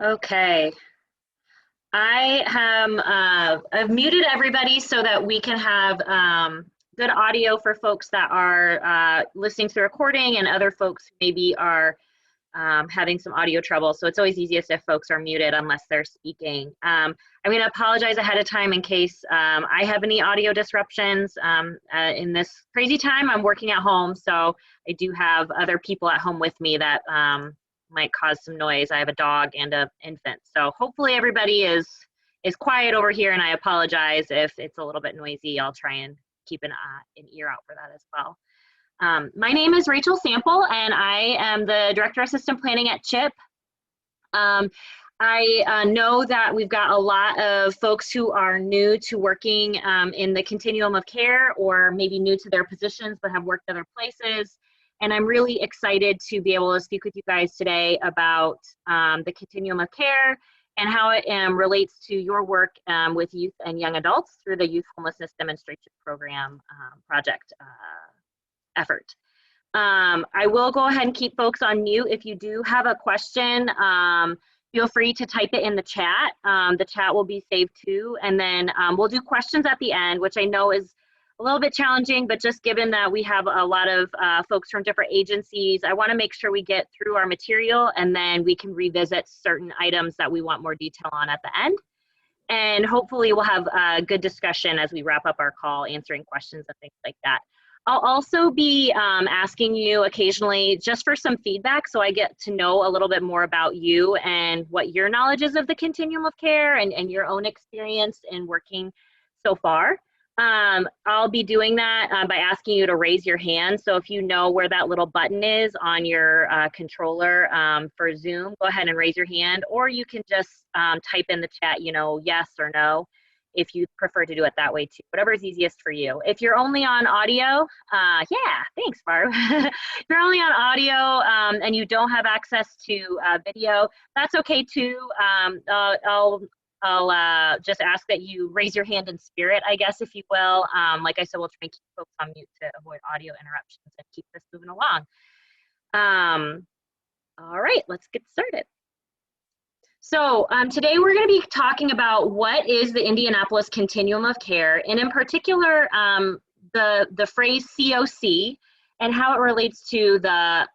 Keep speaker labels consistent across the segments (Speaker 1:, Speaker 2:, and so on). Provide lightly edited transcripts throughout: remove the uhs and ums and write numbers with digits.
Speaker 1: Okay, I've muted everybody so that we can have good audio for folks that are listening to the recording and other folks who maybe are having some audio trouble. So it's always easiest if folks are muted unless they're speaking. I'm going to apologize ahead of time in case I have any audio disruptions. In this crazy time, I'm working at home, so I do have other people at home with me that might cause some noise. I have a dog and an infant. So hopefully everybody is quiet over here, and I apologize if it's a little bit noisy. I'll try and keep an ear out for that as well. My name is Rachel Sample, and I am the Director of System Planning at CHIP. I know that we've got a lot of folks who are new to working in the continuum of care, or maybe new to their positions but have worked other places. And I'm really excited to be able to speak with you guys today about the continuum of care and how it relates to your work with youth and young adults through the Youth Homelessness Demonstration Program project effort. I will go ahead and keep folks on mute. If you do have a question, feel free to type it in the chat. The chat will be saved too. And then we'll do questions at the end, which I know is a little bit challenging, but just given that we have a lot of folks from different agencies, I want to make sure we get through our material, and then we can revisit certain items that we want more detail on at the end. And hopefully we'll have a good discussion as we wrap up our call, answering questions and things like that. I'll also be asking you occasionally just for some feedback, so I get to know a little bit more about you and what your knowledge is of the continuum of care and your own experience in working so far. I'll be doing that by asking you to raise your hand. So if you know where that little button is on your controller for Zoom, go ahead and raise your hand, or you can just type in the chat, you know, yes or no, if you prefer to do it that way too, whatever is easiest for you. If you're only on audio, yeah, thanks, Barb. If you're only on audio and you don't have access to video, that's okay too. I'll just ask that you raise your hand in spirit, I guess, if you will. Like I said, we'll try and keep folks on mute to avoid audio interruptions and keep this moving along. All right, let's get started. So today we're going to be talking about what is the Indianapolis Continuum of Care, and in particular, the phrase CoC and how it relates to the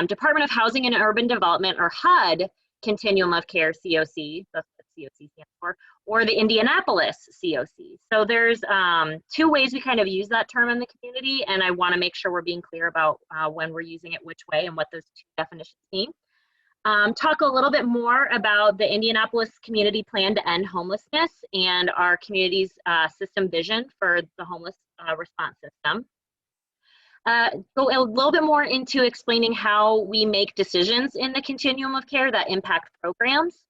Speaker 1: Department of Housing and Urban Development, or HUD, Continuum of Care, CoC, that's what CoC stands for, or the Indianapolis CoC. So there's two ways we kind of use that term in the community, and I want to make sure we're being clear about when we're using it which way and what those two definitions mean. Talk a little bit more about the Indianapolis Community Plan to End Homelessness and our community's system vision for the homeless response system. Go a little bit more into explaining how we make decisions in the continuum of care that impact programs.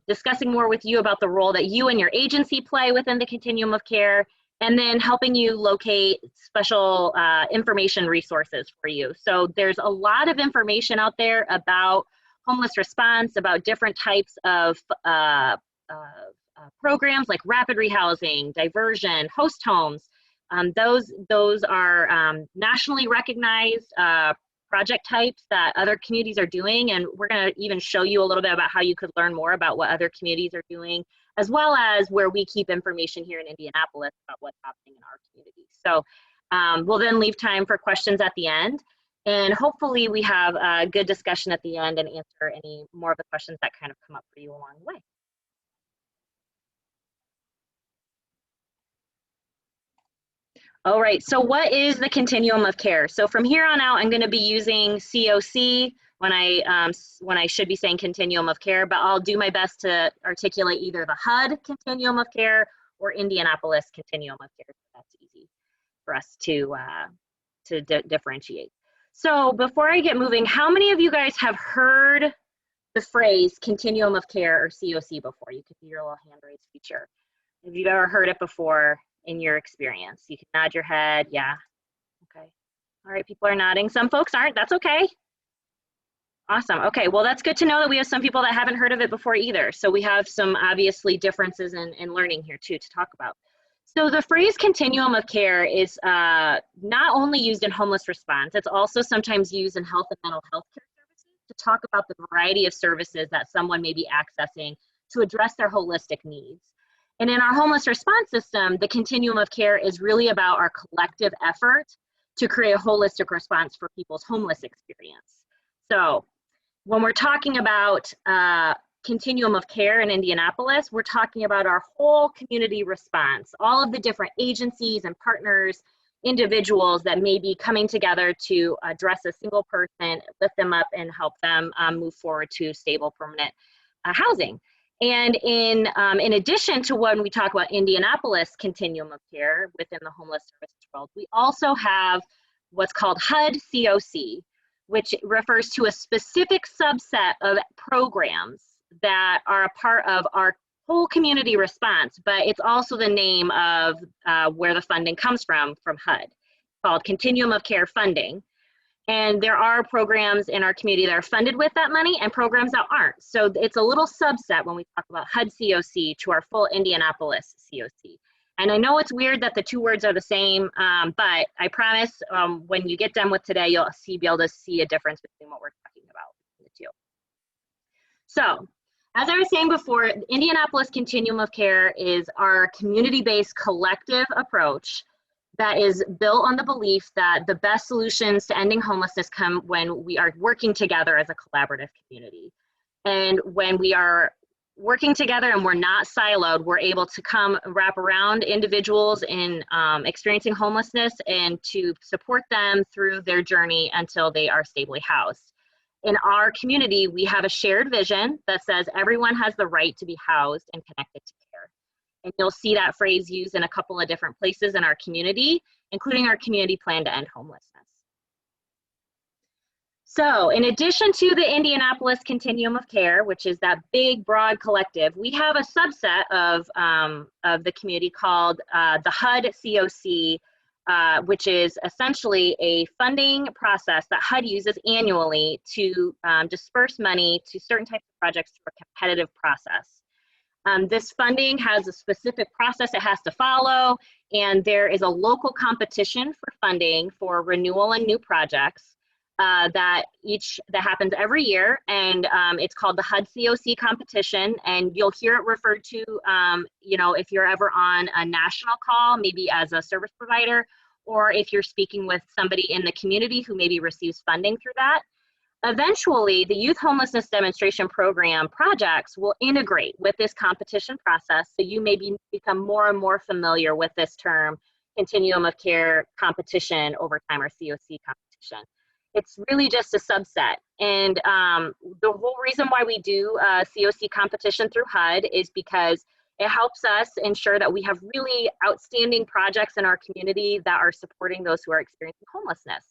Speaker 1: Discussing more with you about the role that you and your agency play within the continuum of care, and then helping you locate special information resources for you. So there's a lot of information out there about homeless response, about different types of programs like rapid rehousing, diversion, host homes. Those are nationally recognized project types that other communities are doing, and we're going to even show you a little bit about how you could learn more about what other communities are doing, as well as where we keep information here in Indianapolis about what's happening in our community. So we'll then leave time for questions at the end, and hopefully we have a good discussion at the end and answer any more of the questions that kind of come up for you along the way. All right, so what is the continuum of care? So from here on out, I'm going to be using CoC when I should be saying continuum of care, but I'll do my best to articulate either the HUD continuum of care or Indianapolis continuum of care. That's easy for us to differentiate. So before I get moving, how many of you guys have heard the phrase continuum of care, or CoC, before? You could do your little hand raise feature. Have you ever heard it before in your experience? You can nod your head. Yeah. Okay. All right, people are nodding. Some folks aren't. That's okay. Awesome. Okay, well, that's good to know that we have some people that haven't heard of it before either. So we have some obviously differences in learning here too to talk about. So the phrase continuum of care is not only used in homeless response, it's also sometimes used in health and mental health care services to talk about the variety of services that someone may be accessing to address their holistic needs. And in our homeless response system, the continuum of care is really about our collective effort to create a holistic response for people's homeless experience. So when we're talking about continuum of care in Indianapolis, we're talking about our whole community response, all of the different agencies and partners, individuals that may be coming together to address a single person, lift them up, and help them move forward to stable, permanent housing. And in addition to when we talk about Indianapolis continuum of care within the homeless services world, we also have what's called HUD CoC, which refers to a specific subset of programs that are a part of our whole community response, but it's also the name of where the funding comes from HUD, called Continuum of Care Funding. And there are programs in our community that are funded with that money and programs that aren't. So it's a little subset when we talk about HUD CoC to our full Indianapolis CoC. And I know it's weird that the two words are the same, but I promise when you get done with today, you'll be able to see a difference between what we're talking about between the two. So, as I was saying before, Indianapolis Continuum of Care is our community-based collective approach that is built on the belief that the best solutions to ending homelessness come when we are working together as a collaborative community. And when we are working together and we're not siloed, we're able to come wrap around individuals in experiencing homelessness and to support them through their journey until they are stably housed. In our community, we have a shared vision that says everyone has the right to be housed and connected to care. And you'll see that phrase used in a couple of different places in our community, including our community plan to end homelessness. So in addition to the Indianapolis Continuum of Care, which is that big, broad collective, we have a subset of the community called the HUD CoC, which is essentially a funding process that HUD uses annually to disperse money to certain types of projects through a competitive process. This funding has a specific process it has to follow, and there is a local competition for funding for renewal and new projects that happens every year, and it's called the HUD CoC competition, and you'll hear it referred to, you know, if you're ever on a national call, maybe as a service provider, or if you're speaking with somebody in the community who maybe receives funding through that. Eventually, the Youth Homelessness Demonstration Program projects will integrate with this competition process, so you may become more and more familiar with this term, Continuum of Care competition over time, or CoC competition. It's really just a subset, and the whole reason why we do CoC competition through HUD is because it helps us ensure that we have really outstanding projects in our community that are supporting those who are experiencing homelessness.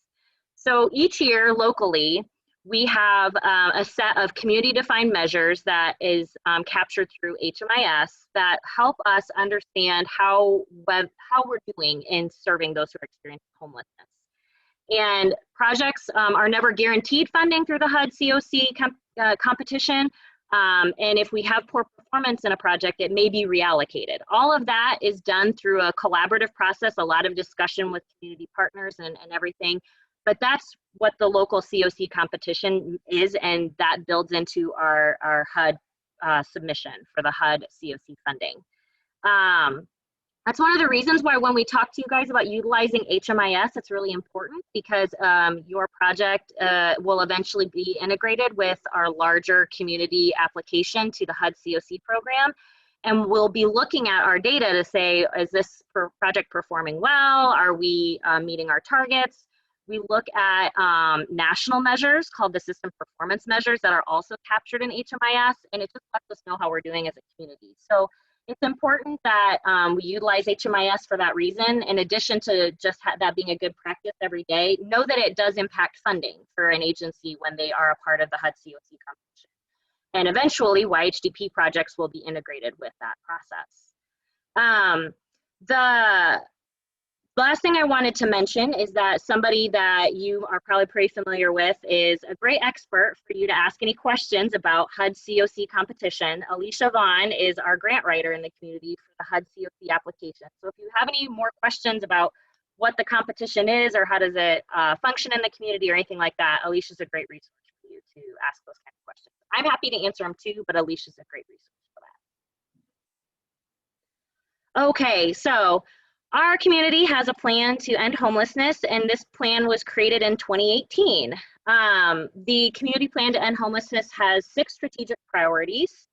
Speaker 1: So each year locally, we have a set of community-defined measures that is captured through HMIS that help us understand how we're doing in serving those who are experiencing homelessness. And projects are never guaranteed funding through the HUD CoC competition. And if we have poor performance in a project, it may be reallocated. All of that is done through a collaborative process, a lot of discussion with community partners and everything. But that's what the local CoC competition is, and that builds into our HUD submission for the HUD CoC funding. That's one of the reasons why when we talk to you guys about utilizing HMIS, it's really important, because your project will eventually be integrated with our larger community application to the HUD CoC program. And we'll be looking at our data to say, is this project performing well? Are we meeting our targets? We look at national measures called the system performance measures that are also captured in HMIS, and it just lets us know how we're doing as a community. So it's important that we utilize HMIS for that reason. In addition to just that being a good practice every day, know that it does impact funding for an agency when they are a part of the HUD CoC competition. And eventually, YHDP projects will be integrated with that process. The last thing I wanted to mention is that somebody that you are probably pretty familiar with is a great expert for you to ask any questions about HUD CoC competition. Alicia Vaughn is our grant writer in the community for the HUD CoC application. So if you have any more questions about what the competition is or how does it function in the community or anything like that, Alicia's a great resource for you to ask those kinds of questions. I'm happy to answer them too, but Alicia's a great resource for that. Okay, so our community has a plan to end homelessness, and this plan was created in 2018. The community plan to end homelessness has 6 strategic priorities,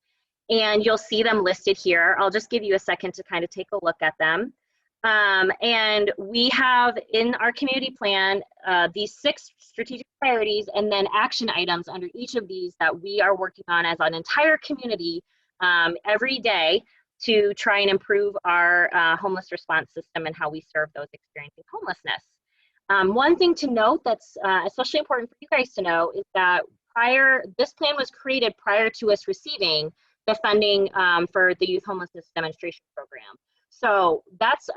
Speaker 1: and you'll see them listed here. I'll just give you a second to kind of take a look at them. And we have in our community plan these 6 strategic priorities and then action items under each of these that we are working on as an entire community every day to try and improve our homeless response system and how we serve those experiencing homelessness. One thing to note that's especially important for you guys to know is that this plan was created prior to us receiving the funding for the Youth Homelessness Demonstration Program. So that's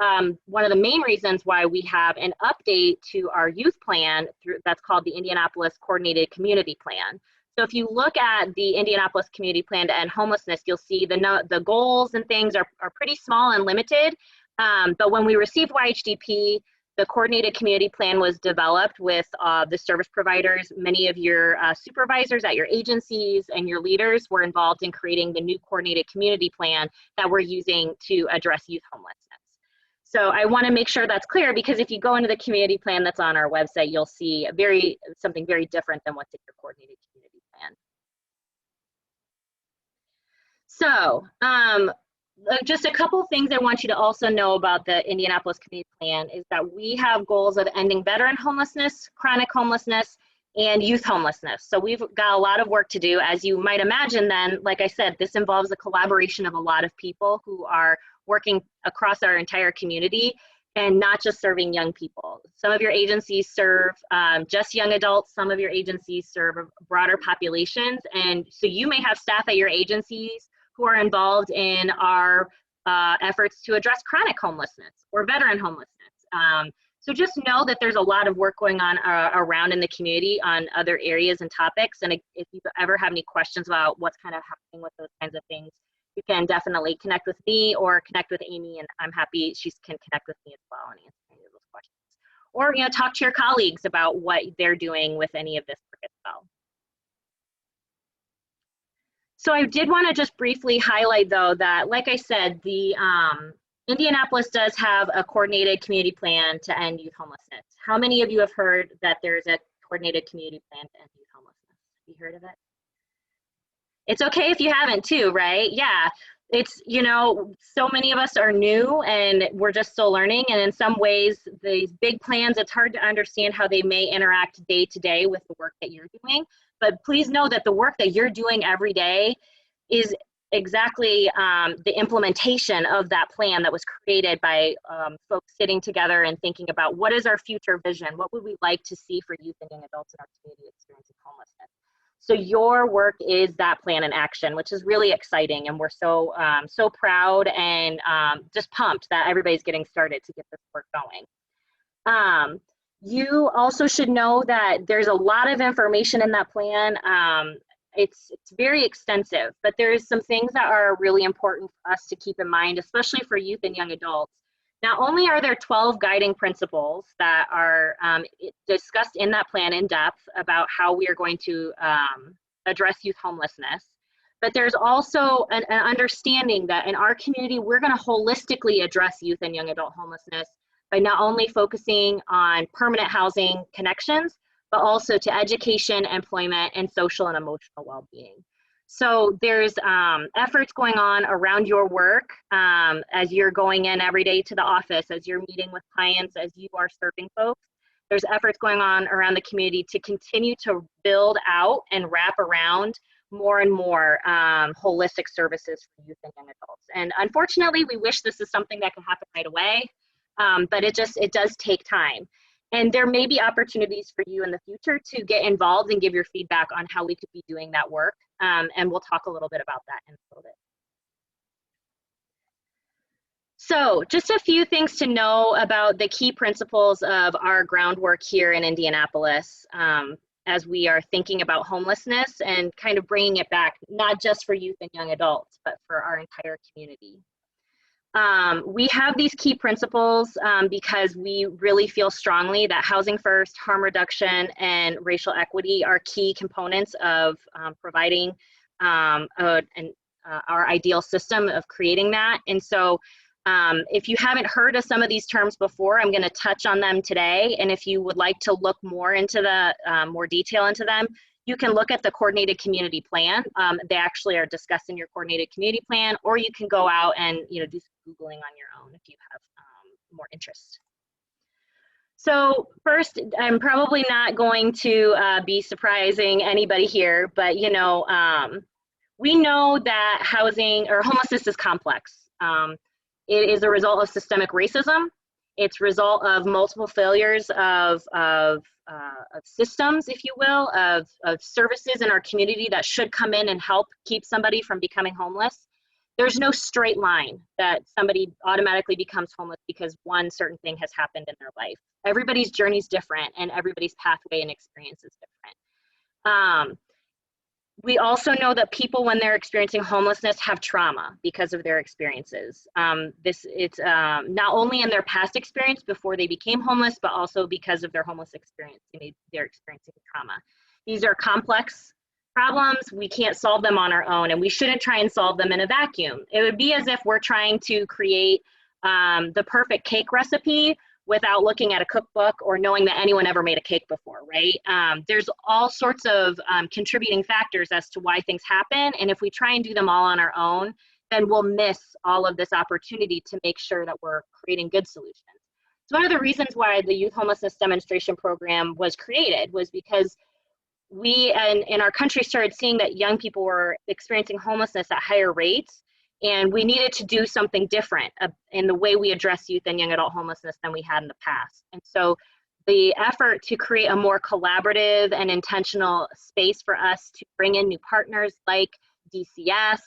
Speaker 1: one of the main reasons why we have an update to our youth plan that's called the Indianapolis Coordinated Community Plan. So if you look at the Indianapolis Community Plan to End Homelessness, you'll see the goals and things are pretty small and limited. But when we received YHDP, the Coordinated Community Plan was developed with the service providers. Many of your supervisors at your agencies and your leaders were involved in creating the new Coordinated Community Plan that we're using to address youth homelessness. So I want to make sure that's clear, because if you go into the community plan that's on our website, you'll see something very different than what's in your Coordinated Community Plan. So just a couple things I want you to also know about the Indianapolis Community Plan is that we have goals of ending veteran homelessness, chronic homelessness, and youth homelessness. So we've got a lot of work to do. As you might imagine then, like I said, this involves a collaboration of a lot of people who are working across our entire community and not just serving young people. Some of your agencies serve just young adults, some of your agencies serve broader populations, and so you may have staff at your agencies who are involved in our efforts to address chronic homelessness or veteran homelessness. So just know that there's a lot of work going on around in the community on other areas and topics, and if you ever have any questions about what's kind of happening with those kinds of things, you can definitely connect with me or connect with Amy, and I'm happy she can connect with me as well and answer any of those questions. Or talk to your colleagues about what they're doing with any of this work as well. So I did want to just briefly highlight, though, that, like I said, the Indianapolis does have a coordinated community plan to end youth homelessness. How many of you have heard that there's a coordinated community plan to end youth homelessness? Have you heard of it? It's okay if you haven't too, right? Yeah, it's, so many of us are new and we're just still learning. And in some ways, these big plans, it's hard to understand how they may interact day to day with the work that you're doing. But please know that the work that you're doing every day is exactly the implementation of that plan that was created by folks sitting together and thinking about what is our future vision? What would we like to see for youth and young adults in our community experiencing homelessness? So your work is that plan in action, which is really exciting. And we're so proud and just pumped that everybody's getting started to get this work going. You also should know that there's a lot of information in that plan. It's very extensive, but there's some things that are really important for us to keep in mind, especially for youth and young adults. Not only are there 12 guiding principles that are discussed in that plan in depth about how we are going to address youth homelessness, but there's also an understanding that in our community, we're going to holistically address youth and young adult homelessness by not only focusing on permanent housing connections, but also to education, employment, and social and emotional well-being. So there's efforts going on around your work as you're going in every day to the office, as you're meeting with clients, as you are serving folks. There's efforts going on around the community to continue to build out and wrap around more and more holistic services for youth and young adults. And unfortunately, we wish this is something that can happen right away, but it does take time. And there may be opportunities for you in the future to get involved and give your feedback on how we could be doing that work. And we'll talk a little bit about that in a little bit. So just a few things to know about the key principles of our groundwork here in Indianapolis as we are thinking about homelessness and kind of bringing it back, not just for youth and young adults, but for our entire community. We have these key principles because we really feel strongly that housing first, harm reduction, and racial equity are key components of providing our ideal system of creating that. And so if you haven't heard of some of these terms before, I'm going to touch on them today. And if you would like to look more into the more detail into them, you can look at the coordinated community plan. They actually are discussed in your coordinated community plan, or you can go out and do some Googling on your own if you have more interest. So first, I'm probably not going to be surprising anybody here, but we know that housing or homelessness is complex. It is a result of systemic racism. It's a result of multiple failures of systems, if you will, of services in our community that should come in and help keep somebody from becoming homeless. There's no straight line that somebody automatically becomes homeless because one certain thing has happened in their life. Everybody's journey is different, and everybody's pathway and experience is different. We also know that people, when they're experiencing homelessness, have trauma because of their experiences. It's not only in their past experience before they became homeless, but also because of their homeless experience. They're experiencing trauma. These are complex problems. We can't solve them on our own, and we shouldn't try and solve them in a vacuum. It would be as if we're trying to create the perfect cake recipe without looking at a cookbook or knowing that anyone ever made a cake before, right? There's all sorts of contributing factors as to why things happen, and if we try and do them all on our own, then we'll miss all of this opportunity to make sure that we're creating good solutions. So one of the reasons why the Youth Homelessness Demonstration Program was created was because we in our country started seeing that young people were experiencing homelessness at higher rates, and we needed to do something different in the way we address youth and young adult homelessness than we had in the past. And so the effort to create a more collaborative and intentional space for us to bring in new partners like DCS,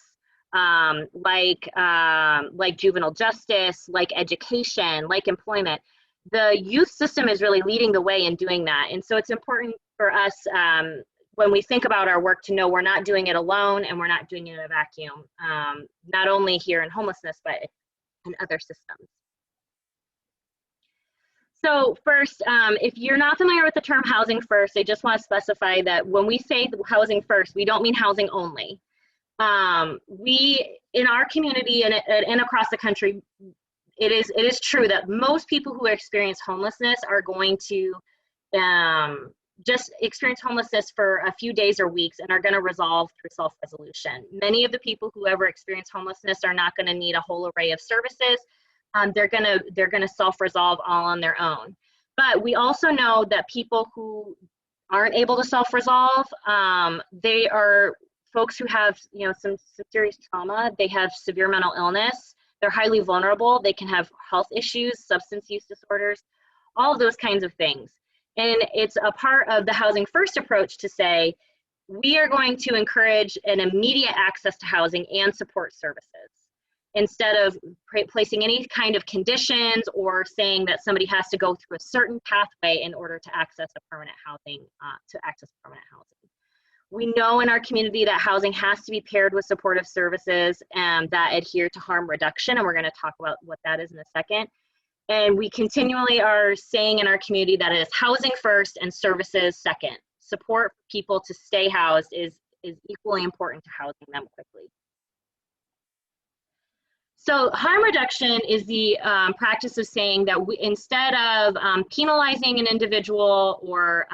Speaker 1: like juvenile justice, like education, like employment. The youth system is really leading the way in doing that. And so it's important for us when we think about our work to know we're not doing it alone and we're not doing it in a vacuum, not only here in homelessness, but in other systems. So first, if you're not familiar with the term housing first, I just want to specify that when we say housing first, we don't mean housing only. We, in our community and across the country, it is true that most people who experience homelessness are going to just experience homelessness for a few days or weeks and are going to resolve through self-resolution. Many of the people who ever experience homelessness are not going to need a whole array of services. They're going to self-resolve all on their own. But we also know that people who aren't able to self-resolve, they are folks who have some serious trauma. They have severe mental illness. They're highly vulnerable. They can have health issues, substance use disorders, all of those kinds of things. And it's a part of the housing first approach to say, we are going to encourage an immediate access to housing and support services instead of placing any kind of conditions or saying that somebody has to go through a certain pathway in order to access a permanent housing, We know in our community that housing has to be paired with supportive services that adhere to harm reduction, and we're going to talk about what that is in a second. And we continually are saying in our community that it is housing first and services second. Support for people to stay housed is equally important to housing them quickly. So harm reduction is the practice of saying that instead of penalizing an individual or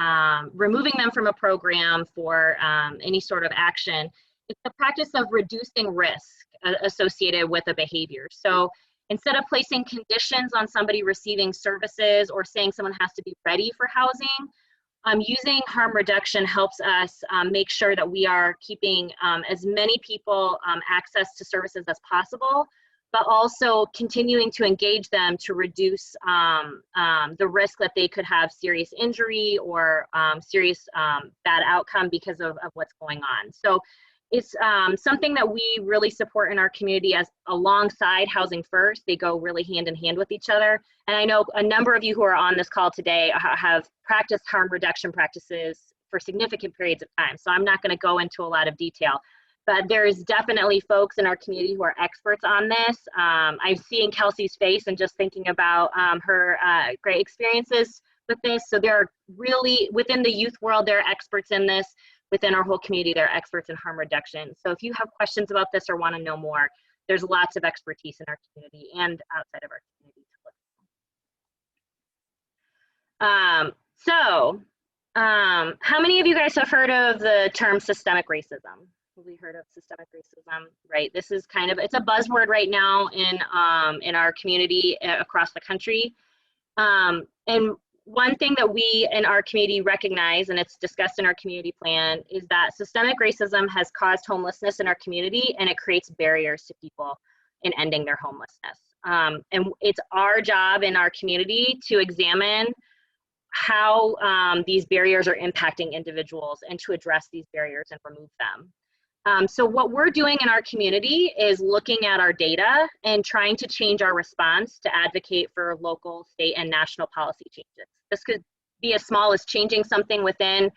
Speaker 1: removing them from a program for any sort of action, it's the practice of reducing risk associated with a behavior. So instead of placing conditions on somebody receiving services or saying someone has to be ready for housing, using harm reduction helps us make sure that we are keeping as many people access to services as possible, but also continuing to engage them to reduce the risk that they could have serious injury or serious bad outcome because of what's going on. So it's something that we really support in our community as alongside housing first. They go really hand in hand with each other. And I know a number of you who are on this call today have practiced harm reduction practices for significant periods of time. So I'm not going to go into a lot of detail. but there's definitely folks in our community who are experts on this. I've seen Kelsey's face and just thinking about her great experiences with this. So there are really, within the youth world, there are experts in this. Within our whole community, there are experts in harm reduction. So if you have questions about this or want to know more, there's lots of expertise in our community and outside of our community to look. How many of you guys have heard of the term systemic racism? Have we heard of systemic racism? Right, this is kind of, it's a buzzword right now in our community across the country. And one thing that we in our community recognize, and it's discussed in our community plan, is that systemic racism has caused homelessness in our community, and it creates barriers to people in ending their homelessness. And it's our job in our community to examine how these barriers are impacting individuals and to address these barriers and remove them. So what we're doing in our community is looking at our data and trying to change our response to advocate for local, state, and national policy changes. This could be as small as changing something within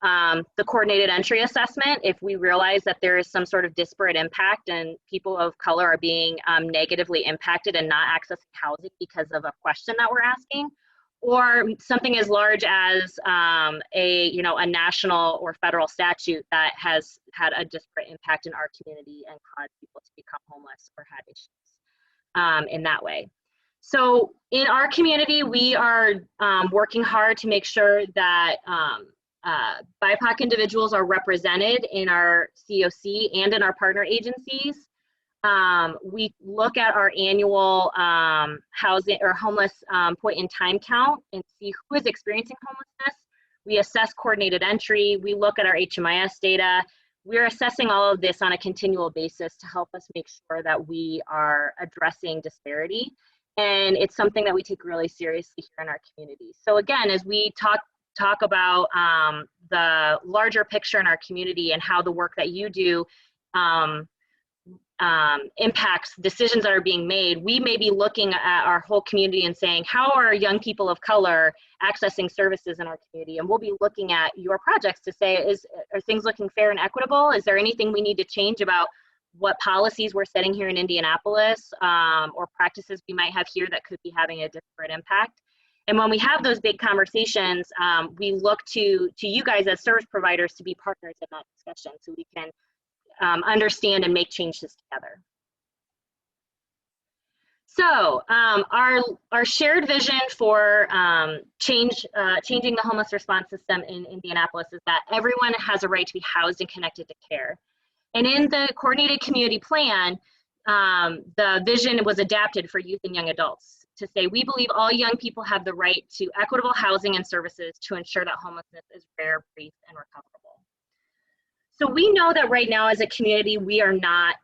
Speaker 1: the coordinated entry assessment if we realize that there is some sort of disparate impact and people of color are being negatively impacted and not accessing housing because of a question that we're asking, or something as large as a national or federal statute that has had a disparate impact in our community and caused people to become homeless or had issues in that way. So in our community, we are working hard to make sure that BIPOC individuals are represented in our CoC and in our partner agencies. We look at our annual housing or homeless point in time count and see who is experiencing homelessness. We assess coordinated entry. We look at our HMIS data. We're assessing all of this on a continual basis to help us make sure that we are addressing disparity. And it's something that we take really seriously here in our community. So again, as we talk about the larger picture in our community and how the work that you do impacts decisions that are being made, we may be looking at our whole community and saying, how are young people of color accessing services in our community? And we'll be looking at your projects to say, are things looking fair and equitable? Is there anything we need to change about what policies we're setting here in Indianapolis or practices we might have here that could be having a disparate impact? And when we have those big conversations, we look to you guys as service providers to be partners in that discussion so we can understand and make changes together. So our shared vision for changing the homeless response system in Indianapolis is that everyone has a right to be housed and connected to care. And in the coordinated community plan, the vision was adapted for youth and young adults to say, we believe all young people have the right to equitable housing and services to ensure that homelessness is rare, brief, and recoverable. So we know that right now as a community, we are not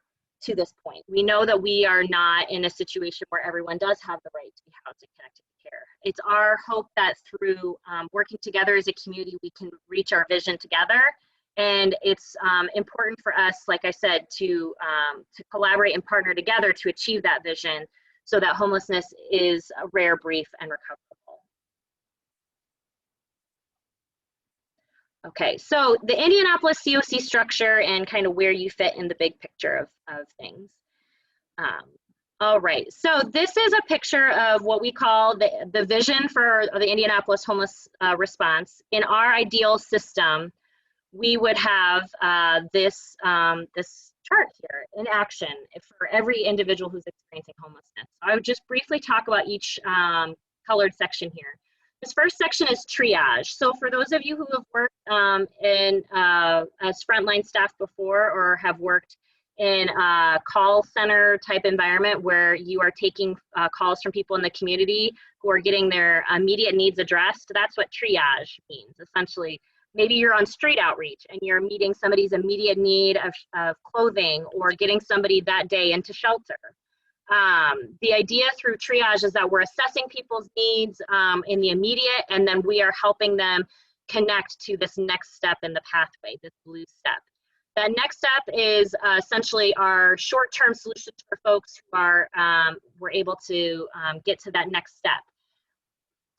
Speaker 1: to this point. We know that we are not in a situation where everyone does have the right to be housed and connected to care. It's our hope that through working together as a community, we can reach our vision together. And it's important for us, like I said, to collaborate and partner together to achieve that vision so that homelessness is rare, brief, and recoverable. Okay, so the Indianapolis CoC structure and kind of where you fit in the big picture of things. All right, so this is a picture of what we call the vision for the Indianapolis homeless response. In our ideal system, we would have this chart here in action for every individual who's experiencing homelessness. So I would just briefly talk about each colored section here. This first section is triage. So for those of you who have worked as frontline staff before or have worked in a call center type environment where you are taking calls from people in the community who are getting their immediate needs addressed, that's what triage means. Essentially, maybe you're on street outreach and you're meeting somebody's immediate need of clothing or getting somebody that day into shelter. The idea through triage is that we're assessing people's needs in the immediate, and then we are helping them connect to this next step in the pathway, this blue step. The next step is essentially our short-term solutions for folks who are we're able to get to that next step.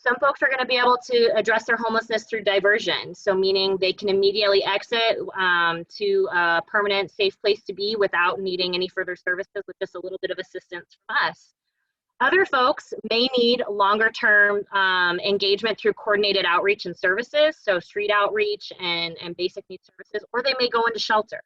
Speaker 1: Some folks are going to be able to address their homelessness through diversion. So meaning they can immediately exit to a permanent safe place to be without needing any further services with just a little bit of assistance from us. Other folks may need longer term engagement through coordinated outreach and services. So street outreach and basic needs services, or they may go into shelter.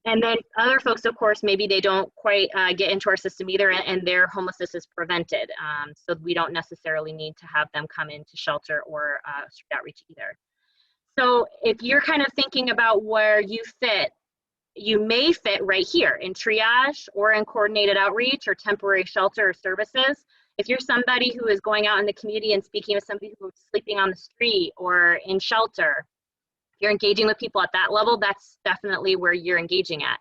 Speaker 1: And then other folks, of course, maybe they don't quite get into our system either, and their homelessness is prevented. So we don't necessarily need to have them come into shelter or street outreach either. So if you're kind of thinking about where you fit, you may fit right here in triage or in coordinated outreach or temporary shelter or services. If you're somebody who is going out in the community and speaking with somebody who's sleeping on the street or in shelter, you're engaging with people at that level, that's definitely where you're engaging at.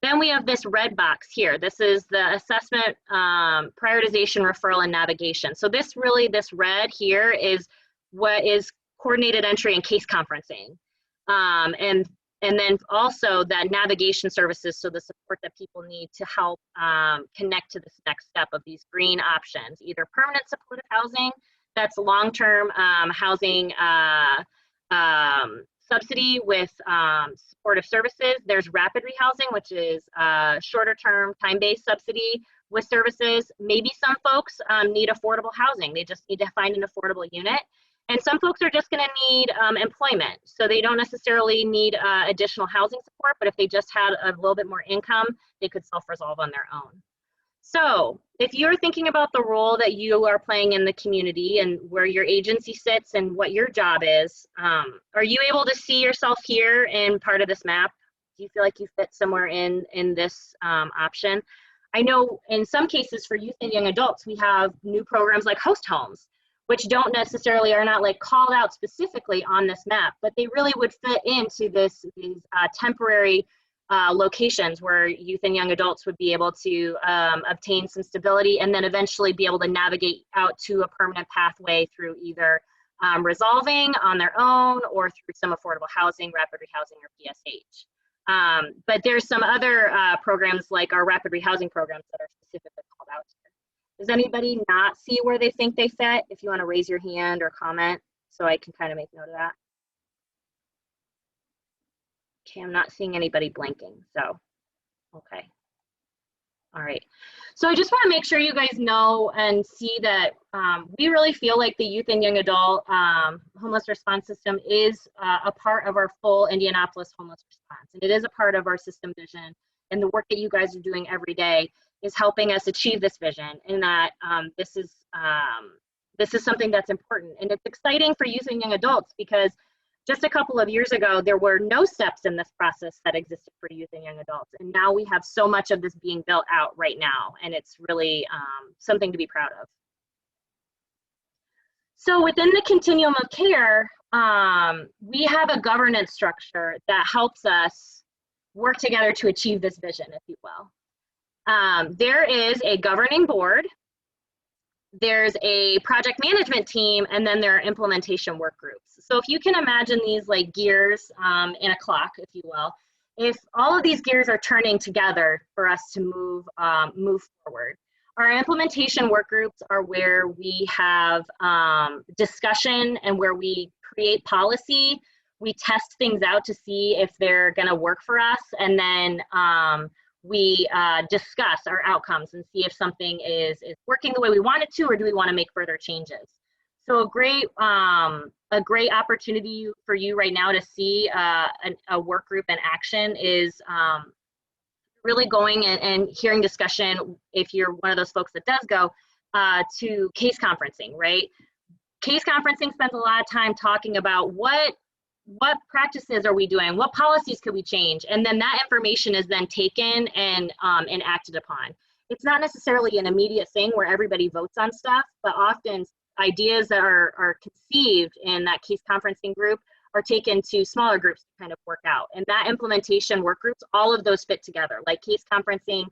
Speaker 1: Then we have this red box here. This is the assessment, prioritization, referral, and navigation. So this red here is what is coordinated entry and case conferencing. And then also that navigation services, so the support that people need to help connect to this next step of these green options, either permanent supportive housing, that's long-term housing subsidy with supportive services. There's rapid rehousing, which is shorter term time-based subsidy with services. Maybe some folks need affordable housing. They just need to find an affordable unit. And some folks are just gonna need employment. So they don't necessarily need additional housing support, but if they just had a little bit more income, they could self-resolve on their own. So if you're thinking about the role that you are playing in the community and where your agency sits and what your job is, are you able to see yourself here in part of this map? Do you feel like you fit somewhere in this option? I know in some cases for youth and young adults, we have new programs like host homes, which don't necessarily are not like called out specifically on this map, but they really would fit into these temporary locations where youth and young adults would be able to obtain some stability and then eventually be able to navigate out to a permanent pathway through either resolving on their own or through some affordable housing, rapid rehousing, or PSH. But there's some other programs like our rapid rehousing programs that are specifically called out here. Does anybody not see where they think they fit? If you want to raise your hand or comment so I can kind of make note of that. Okay, I'm not seeing anybody blinking, so, okay. All right, so I just want to make sure you guys know and see that we really feel like the youth and young adult homeless response system is a part of our full Indianapolis homeless response. And it is a part of our system vision, and the work that you guys are doing every day is helping us achieve this vision, and that this is something that's important. And it's exciting for youth and young adults because just a couple of years ago, there were no steps in this process that existed for youth and young adults. And now we have so much of this being built out right now, and it's really something to be proud of. So within the continuum of care, we have a governance structure that helps us work together to achieve this vision, if you will. There is a governing board, there's a project management team, and then there are implementation work groups. So if you can imagine these like gears in a clock, if you will, if all of these gears are turning together for us to move forward. Our implementation work groups are where we have discussion and where we create policy. We test things out to see if they're gonna work for us, and then we discuss our outcomes and see if something is working the way we want it to, or do we want to make further changes. So a great opportunity for you right now to see a work group in action is really going and hearing discussion, if you're one of those folks that does go, to case conferencing, right? Case conferencing spends a lot of time talking about what practices are we doing? What policies could we change? And then that information is then taken and acted upon. It's not necessarily an immediate thing where everybody votes on stuff, but often ideas that are conceived in that case conferencing group are taken to smaller groups to kind of work out. And that implementation work groups, all of those fit together. Like case conferencing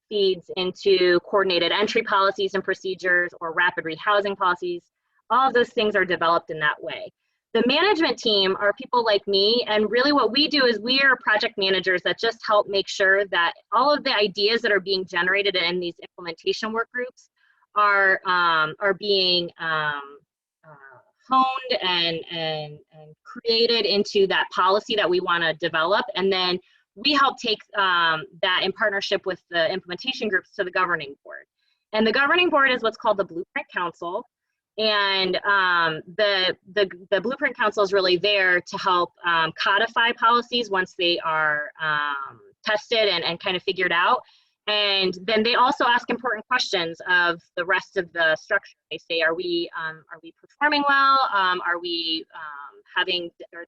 Speaker 1: feeds into coordinated entry policies and procedures or rapid rehousing policies. All of those things are developed in that way. The management team are people like me, and really what we do is we are project managers that just help make sure that all of the ideas that are being generated in these implementation work groups are being honed and created into that policy that we want to develop. And then we help take that in partnership with the implementation groups to the governing board. And the governing board is what's called the Blueprint Council. And the Blueprint Council is really there to help codify policies once they are tested and kind of figured out. And then they also ask important questions of the rest of the structure. They say, are we performing well? Are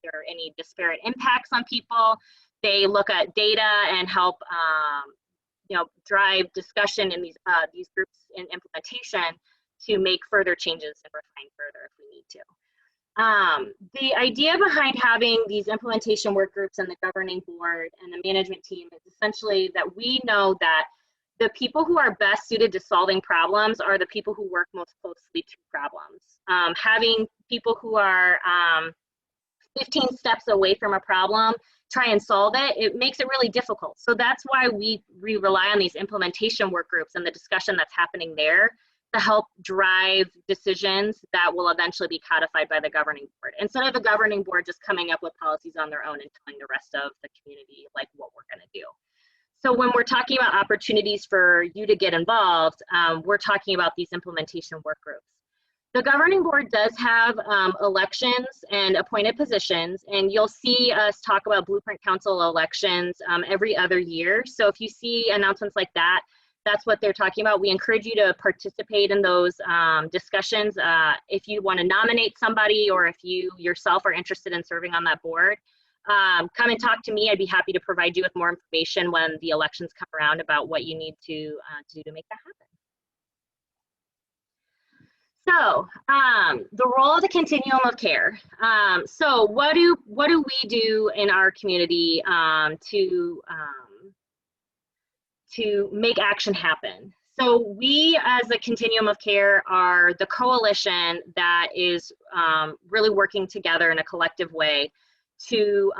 Speaker 1: there any disparate impacts on people? They look at data and help drive discussion in these groups in implementation to make further changes and refine further if we need to. The idea behind having these implementation work groups and the governing board and the management team is essentially that we know that the people who are best suited to solving problems are the people who work most closely to problems. Having people who are 15 steps away from a problem try and solve it, it makes it really difficult. So that's why we rely on these implementation work groups and the discussion that's happening there to help drive decisions that will eventually be codified by the governing board, instead of the governing board just coming up with policies on their own and telling the rest of the community like what we're going to do. So when we're talking about opportunities for you to get involved, we're talking about these implementation work groups. The governing board does have elections and appointed positions, and you'll see us talk about Blueprint Council elections every other year. So if you see announcements like that, that's what they're talking about. We encourage you to participate in those discussions. If you want to nominate somebody, or if you yourself are interested in serving on that board, come and talk to me. I'd be happy to provide you with more information when the elections come around about what you need to do to make that happen. So the role of the continuum of care. So what do we do in our community to make action happen? So we, as a continuum of care, are the coalition that is really working together in a collective way to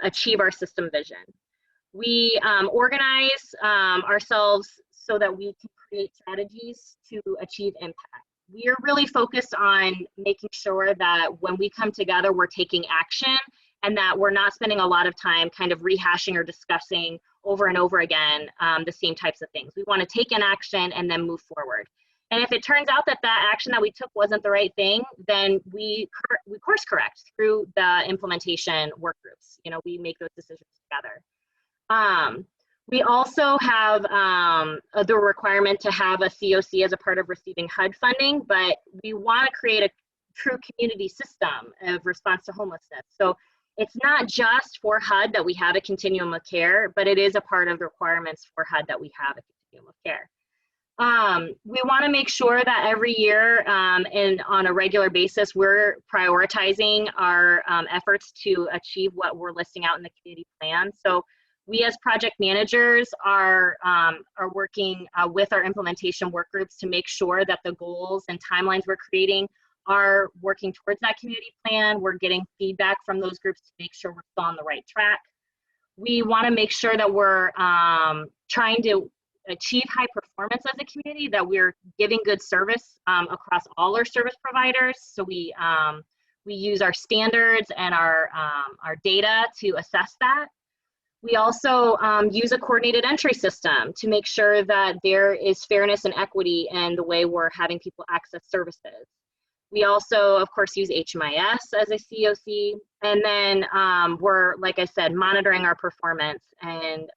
Speaker 1: achieve our system vision. We organize ourselves so that we can create strategies to achieve impact. We are really focused on making sure that when we come together, we're taking action, and that we're not spending a lot of time kind of rehashing or discussing over and over again the same types of things. We want to take an action and then move forward. And if it turns out that that action that we took wasn't the right thing, then we course correct through the implementation work groups. You know, we make those decisions together. We also have the requirement to have a CoC as a part of receiving HUD funding, but we want to create a true community system of response to homelessness. So it's not just for HUD that we have a continuum of care, but it is a part of the requirements for HUD that we have a continuum of care. We want to make sure that every year and on a regular basis, we're prioritizing our efforts to achieve what we're listing out in the community plan. So we as project managers are working with our implementation work groups to make sure that the goals and timelines we're creating are working towards that community plan. We're getting feedback from those groups to make sure we're still on the right track. We want to make sure that we're trying to achieve high performance as a community, that we're giving good service across all our service providers. So we use our standards and our data to assess that. We also use a coordinated entry system to make sure that there is fairness and equity in the way we're having people access services. We also, of course, use HMIS as a CoC, and then we're, like I said, monitoring our performance and,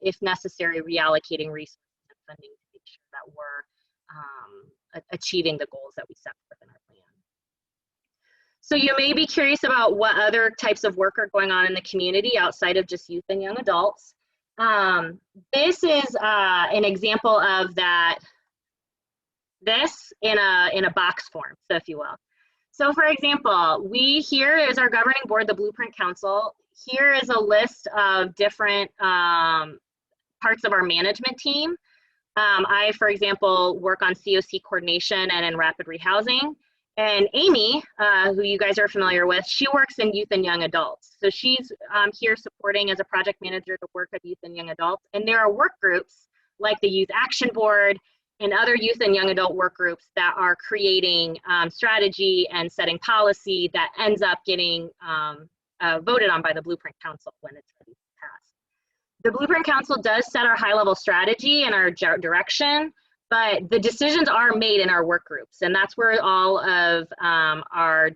Speaker 1: if necessary, reallocating resources and funding to make sure that we're achieving the goals that we set forth in our plan. So you may be curious about what other types of work are going on in the community outside of just youth and young adults. This is an example of that. This in a box form, so if you will. So for example, here is our governing board, the Blueprint Council. Here is a list of different parts of our management team. I, for example, work on CoC coordination and in rapid rehousing. And Amy, who you guys are familiar with, she works in youth and young adults. So she's here supporting as a project manager the work of youth and young adults. And there are work groups like the Youth Action Board and other youth and young adult work groups that are creating strategy and setting policy that ends up getting voted on by the Blueprint Council when it's ready to pass. The Blueprint Council does set our high-level strategy and our direction, but the decisions are made in our work groups, and that's where all of our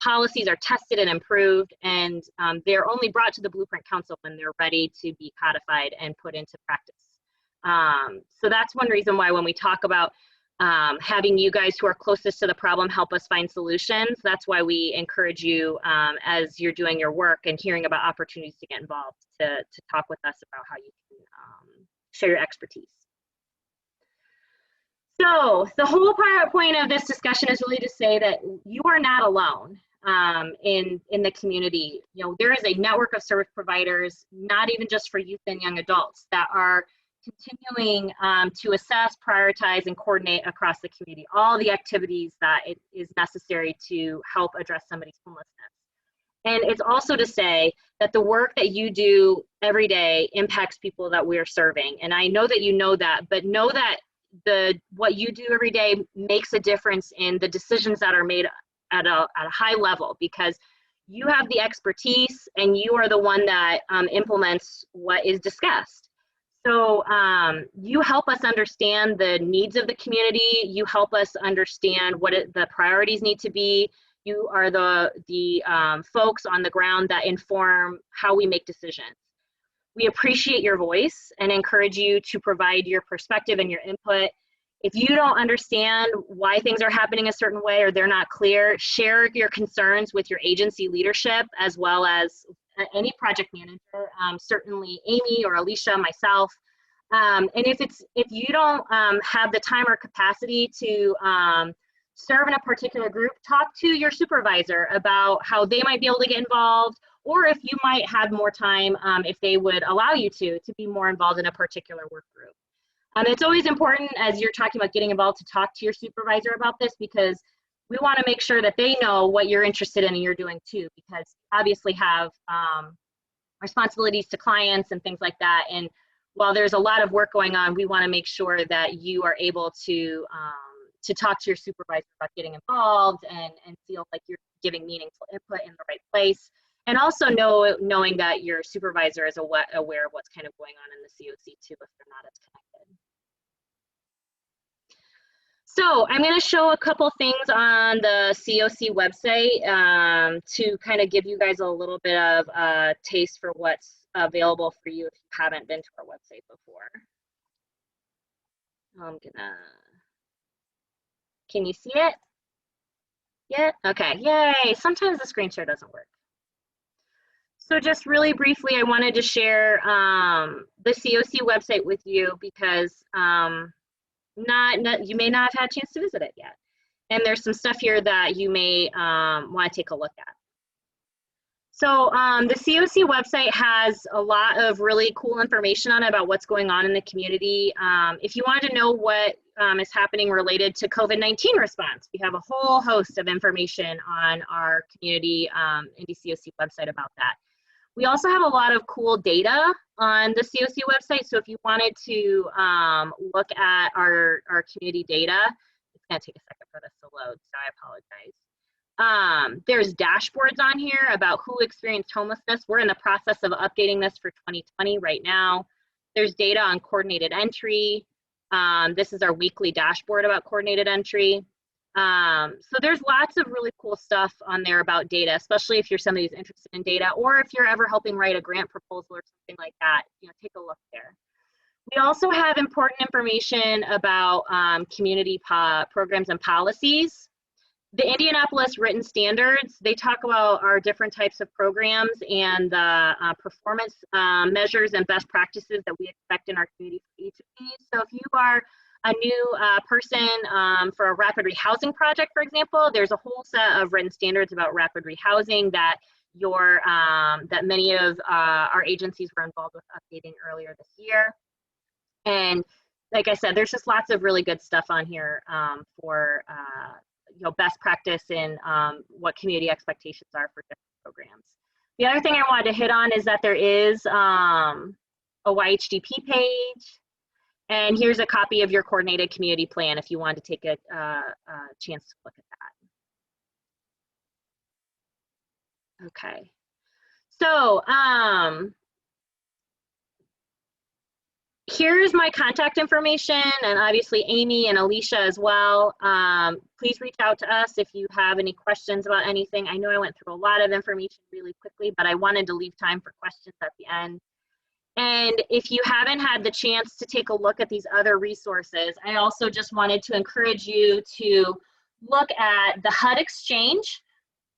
Speaker 1: policies are tested and improved, and they're only brought to the Blueprint Council when they're ready to be codified and put into practice. So that's one reason why when we talk about having you guys who are closest to the problem help us find solutions, that's why we encourage you as you're doing your work and hearing about opportunities to get involved to talk with us about how you can share your expertise. So the whole point of this discussion is really to say that you are not alone in the community. You know, there is a network of service providers, not even just for youth and young adults, that are continuing to assess, prioritize, and coordinate across the community all the activities that it is necessary to help address somebody's homelessness. And it's also to say that the work that you do every day impacts people that we're serving. And I know that you know that, but know that what you do every day makes a difference in the decisions that are made at a high level, because you have the expertise and you are the one that implements what is discussed. So you help us understand the needs of the community. You help us understand what the priorities need to be. You are the folks on the ground that inform how we make decisions. We appreciate your voice and encourage you to provide your perspective and your input. If you don't understand why things are happening a certain way or they're not clear, share your concerns with your agency leadership as well as any project manager, certainly Amy or Alicia, myself. And if you don't have the time or capacity to serve in a particular group, talk to your supervisor about how they might be able to get involved, or if you might have more time, if they would allow you to be more involved in a particular work group. It's always important as you're talking about getting involved to talk to your supervisor about this, because we want to make sure that they know what you're interested in and you're doing too, because obviously have responsibilities to clients and things like that. And while there's a lot of work going on, we want to make sure that you are able to talk to your supervisor about getting involved and feel like you're giving meaningful input in the right place. And also knowing that your supervisor is aware of what's kind of going on in the CoC too, if they're not as connected. So I'm going to show a couple things on the CoC website to kind of give you guys a little bit of a taste for what's available for you if you haven't been to our website before. Can you see it? Yeah? Okay, yay. Sometimes the screen share doesn't work. So just really briefly, I wanted to share the CoC website with you because you may not have had a chance to visit it yet. And there's some stuff here that you may want to take a look at. So the CoC website has a lot of really cool information on it about what's going on in the community. If you wanted to know what is happening related to COVID-19 response, we have a whole host of information on our community Indy CoC website about that. We also have a lot of cool data on the CoC website. So if you wanted to look at our community data, it's gonna take a second for this to load, so I apologize. There's dashboards on here about who experienced homelessness. We're in the process of updating this for 2020 right now. There's data on coordinated entry. This is our weekly dashboard about coordinated entry. So there's lots of really cool stuff on there about data, especially if you're somebody who's interested in data, or if you're ever helping write a grant proposal or something like that, take a look there. We also have important information about community programs and policies. The Indianapolis Written Standards, they talk about our different types of programs and the performance measures and best practices that we expect in our community for each of these. So if you are a new person for a rapid rehousing project, for example, there's a whole set of written standards about rapid rehousing that that many of our agencies were involved with updating earlier this year. And like I said, there's just lots of really good stuff on here for best practice and what community expectations are for different programs. The other thing I wanted to hit on is that there is a YHDP page. And here's a copy of your coordinated community plan if you want to take a chance to look at that. Okay. So here's my contact information, and obviously Amy and Alicia as well. Please reach out to us if you have any questions about anything. I know I went through a lot of information really quickly, but I wanted to leave time for questions at the end. And if you haven't had the chance to take a look at these other resources, I also just wanted to encourage you to look at the HUD Exchange,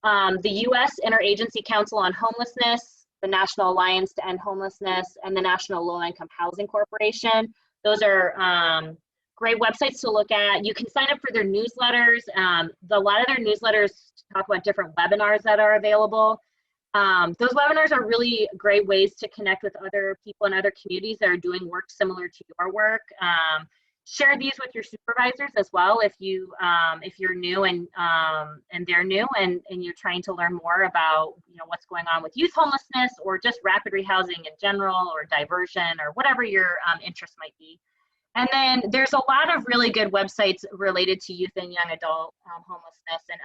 Speaker 1: the U.S. Interagency Council on Homelessness, the National Alliance to End Homelessness, and the National Low Income Housing Corporation. Those are great websites to look at. You can sign up for their newsletters. A lot of their newsletters talk about different webinars that are available. Those webinars are really great ways to connect with other people in other communities that are doing work similar to your work. Share these with your supervisors as well if you're new and they're new and you're trying to learn more about what's going on with youth homelessness or just rapid rehousing in general or diversion or whatever your interest might be. And then there's a lot of really good websites related to youth and young adult homelessness and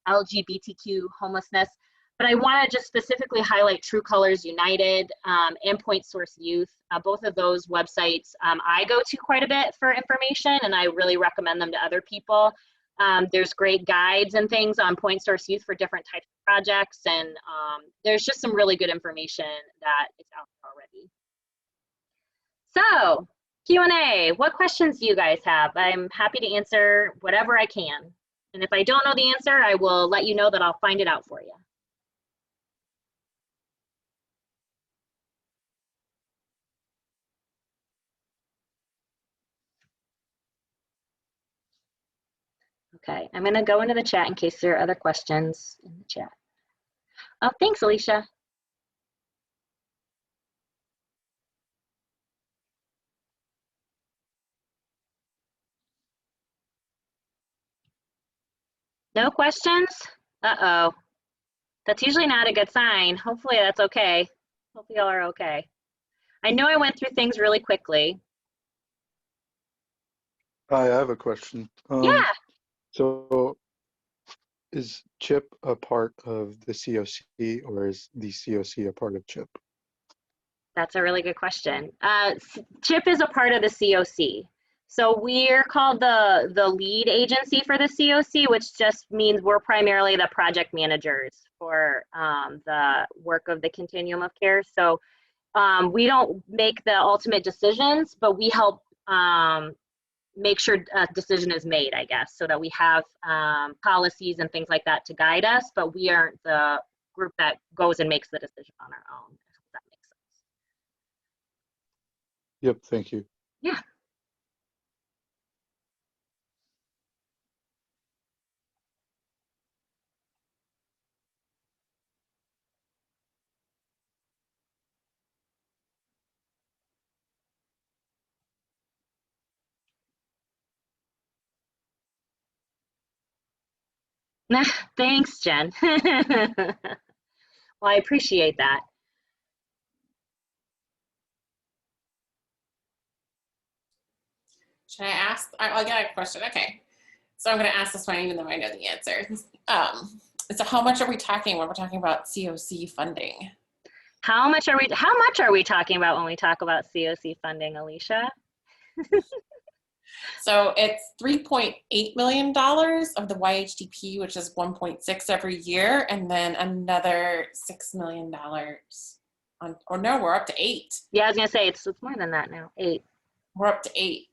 Speaker 1: LGBTQ homelessness. But I want to just specifically highlight True Colors United and Point Source Youth. Both of those websites I go to quite a bit for information, and I really recommend them to other people. There's great guides and things on Point Source Youth for different types of projects, and there's just some really good information that is out there already. So, Q&A, what questions do you guys have? I'm happy to answer whatever I can. And if I don't know the answer, I will let you know that I'll find it out for you. Okay, I'm going to go into the chat in case there are other questions in the chat. Oh, thanks, Alicia. No questions? Uh-oh. That's usually not a good sign. Hopefully that's okay. Hopefully y'all are okay. I know I went through things really quickly.
Speaker 2: Hi, I have a question.
Speaker 1: Yeah.
Speaker 2: So is CHIP a part of the CoC or is the CoC a part of CHIP?
Speaker 1: That's a really good question. CHIP is a part of the CoC. So we're called the lead agency for the CoC, which just means we're primarily the project managers for the work of the continuum of care. So we don't make the ultimate decisions, but we help make sure a decision is made, I guess, so that we have policies and things like that to guide us, but we aren't the group that goes and makes the decision on our own, if that makes sense.
Speaker 2: Yep, thank you.
Speaker 1: Yeah. Thanks, Jen. Well, I appreciate that.
Speaker 3: Should I ask? I got a question. Okay. So I'm going to ask this one even though I know the answer. So how much are we talking when we're talking about CoC funding?
Speaker 1: How much are we talking about when we talk about CoC funding, Alicia?
Speaker 3: So it's $3.8 million of the YHDP, which is 1.6 every year, and then another $6 million on, or no, we're up to 8.
Speaker 1: Yeah, I was gonna say it's more than that now. 8.
Speaker 3: We're up to 8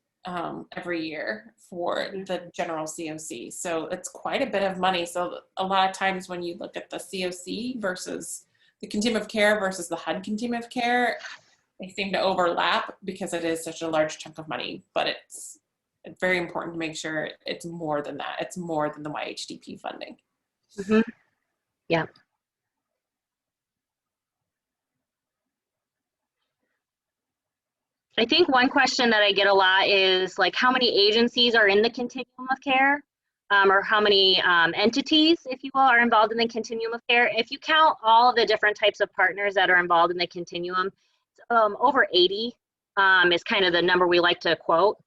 Speaker 3: every year for the general CoC. So it's quite a bit of money. So a lot of times when you look at the CoC versus the continuum of care versus the HUD continuum of care, they seem to overlap because it is such a large chunk of money, but it's very important to make sure it's more than that. It's more than the YHDP funding.
Speaker 1: Mm-hmm. Yeah. I think one question that I get a lot is like how many agencies are in the continuum of care, or how many entities, if you will, are involved in the continuum of care. If you count all the different types of partners that are involved in the continuum, it's over 80 is kind of the number we like to quote.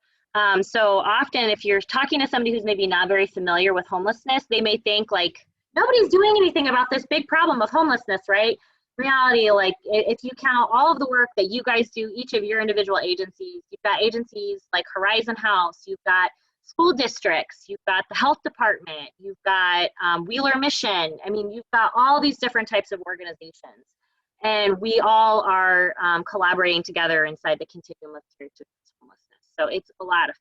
Speaker 1: So often if you're talking to somebody who's maybe not very familiar with homelessness, they may think like, nobody's doing anything about this big problem of homelessness, right? Reality, like if you count all of the work that you guys do, each of your individual agencies, you've got agencies like Horizon House, you've got school districts, you've got the health department, you've got Wheeler Mission. I mean, you've got all these different types of organizations. And we all are collaborating together inside the continuum of care to homelessness. So it's a lot of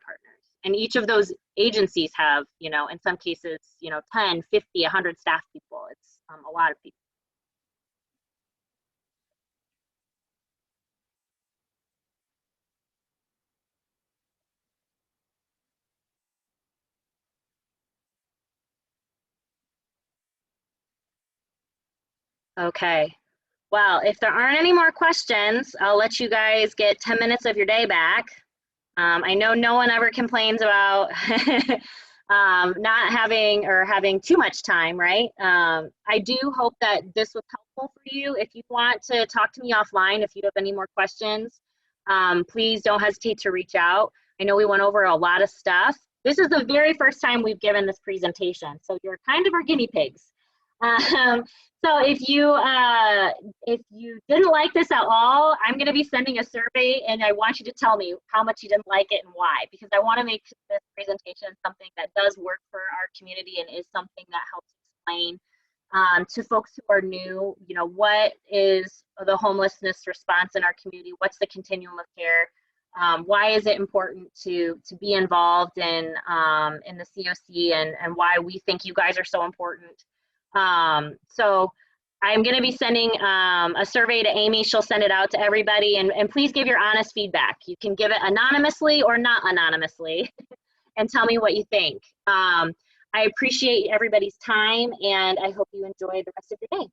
Speaker 1: partners. And each of those agencies have, you know, in some cases, you know, 10, 50, 100 staff people. It's a lot of people. Okay. Well, if there aren't any more questions, I'll let you guys get 10 minutes of your day back. I know no one ever complains about not having or having too much time, right? I do hope that this was helpful for you. If you want to talk to me offline, if you have any more questions, please don't hesitate to reach out. I know we went over a lot of stuff. This is the very first time we've given this presentation, so you're kind of our guinea pigs. So if you didn't like this at all, I'm going to be sending a survey, and I want you to tell me how much you didn't like it and why, because I want to make this presentation something that does work for our community and is something that helps explain to folks who are new, you know, what is the homelessness response in our community, what's the continuum of care, why is it important to be involved in the CoC, and why we think you guys are so important. So I'm going to be sending a survey to Amy. She'll send it out to everybody, and please give your honest feedback. You can give it anonymously or not anonymously and tell me what you think. I appreciate everybody's time, and I hope you enjoy the rest of your day.